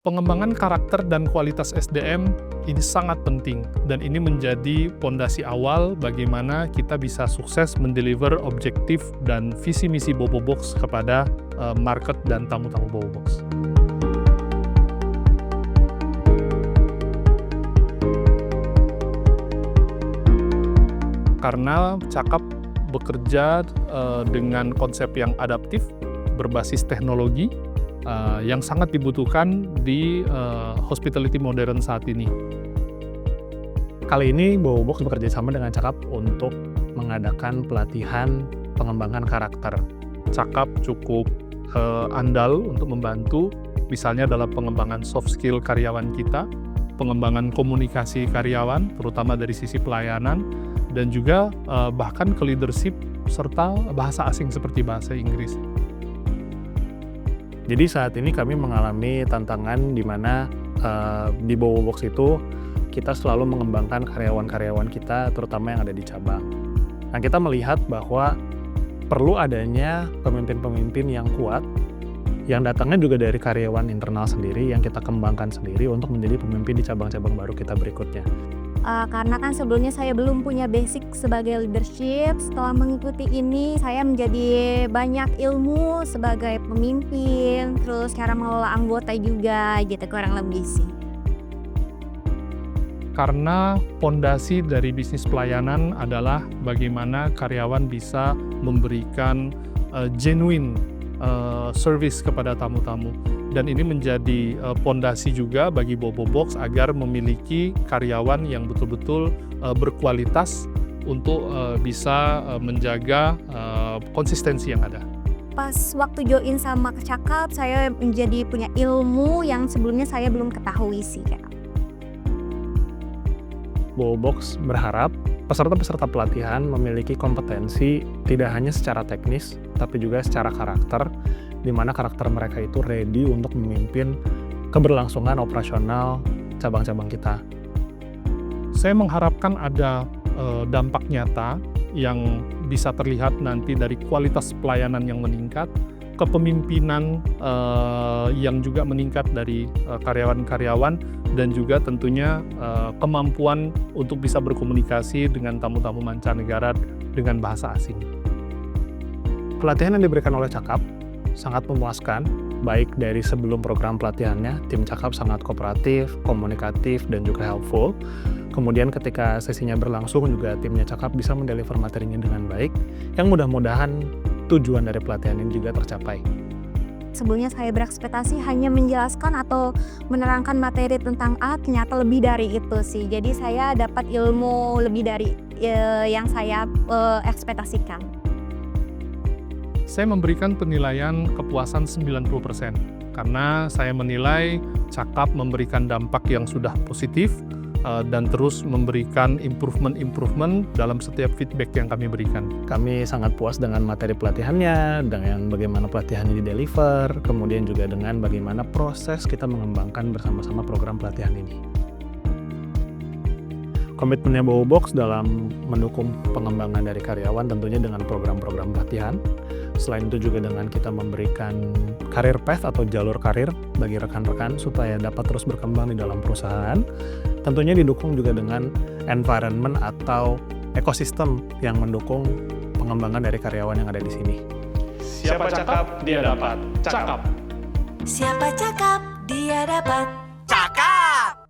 Pengembangan karakter dan kualitas SDM ini sangat penting, dan ini menjadi pondasi awal bagaimana kita bisa sukses mendeliver objektif dan visi misi Bobobox kepada market dan tamu-tamu Bobobox. Karena Cakap bekerja dengan konsep yang adaptif, berbasis teknologi, yang sangat dibutuhkan di hospitality modern saat ini. Kali ini Bobobox bekerja sama dengan Cakap untuk mengadakan pelatihan pengembangan karakter. Cakap cukup andal untuk membantu, misalnya dalam pengembangan soft skill karyawan kita, pengembangan komunikasi karyawan, terutama dari sisi pelayanan, dan juga bahkan ke leadership serta bahasa asing seperti bahasa Inggris. Jadi saat ini kami mengalami tantangan di mana di Bobobox itu kita selalu mengembangkan karyawan-karyawan kita, terutama yang ada di cabang. Nah, kita melihat bahwa perlu adanya pemimpin-pemimpin yang kuat, yang datangnya juga dari karyawan internal sendiri, yang kita kembangkan sendiri untuk menjadi pemimpin di cabang-cabang baru kita berikutnya. Karena kan sebelumnya saya belum punya basic sebagai leadership, setelah mengikuti ini saya menjadi banyak ilmu sebagai pemimpin, terus cara mengelola anggota juga gitu, kurang lebih sih. Karena pondasi dari bisnis pelayanan adalah bagaimana karyawan bisa memberikan genuine service kepada tamu-tamu. Dan ini menjadi pondasi juga bagi Bobobox agar memiliki karyawan yang betul-betul berkualitas untuk bisa menjaga konsistensi yang ada. Pas waktu join sama Cakap, saya menjadi punya ilmu yang sebelumnya saya belum ketahui sih. Bobobox berharap peserta-peserta pelatihan memiliki kompetensi tidak hanya secara teknis, tapi juga secara karakter, di mana karakter mereka itu ready untuk memimpin keberlangsungan operasional cabang-cabang kita. Saya mengharapkan ada dampak nyata yang bisa terlihat nanti dari kualitas pelayanan yang meningkat, kepemimpinan yang juga meningkat dari karyawan-karyawan, dan juga tentunya kemampuan untuk bisa berkomunikasi dengan tamu-tamu mancanegara dengan bahasa asing. Pelatihan yang diberikan oleh Cakap sangat memuaskan, baik dari sebelum program pelatihannya, tim Cakap sangat kooperatif, komunikatif, dan juga helpful. Kemudian ketika sesinya berlangsung juga timnya Cakap bisa mendeliver materinya dengan baik, yang mudah-mudahan tujuan dari pelatihan ini juga tercapai. Sebelumnya saya berekspektasi hanya menjelaskan atau menerangkan materi tentang A, ternyata lebih dari itu sih. Jadi saya dapat ilmu lebih dari yang saya ekspektasikan. Saya memberikan penilaian kepuasan 90%, karena saya menilai Cakap memberikan dampak yang sudah positif dan terus memberikan improvement dalam setiap feedback yang kami berikan. Kami sangat puas dengan materi pelatihannya, dengan bagaimana pelatihannya dideliver, kemudian juga dengan bagaimana proses kita mengembangkan bersama-sama program pelatihan ini. Komitmennya Bobobox dalam mendukung pengembangan dari karyawan tentunya dengan program-program pelatihan. Selain itu juga dengan kita memberikan career path atau jalur karir bagi rekan-rekan supaya dapat terus berkembang di dalam perusahaan. Tentunya didukung juga dengan environment atau ekosistem yang mendukung pengembangan dari karyawan yang ada di sini. Siapa cakap, dia dapat. Cakap. Siapa cakap, dia dapat.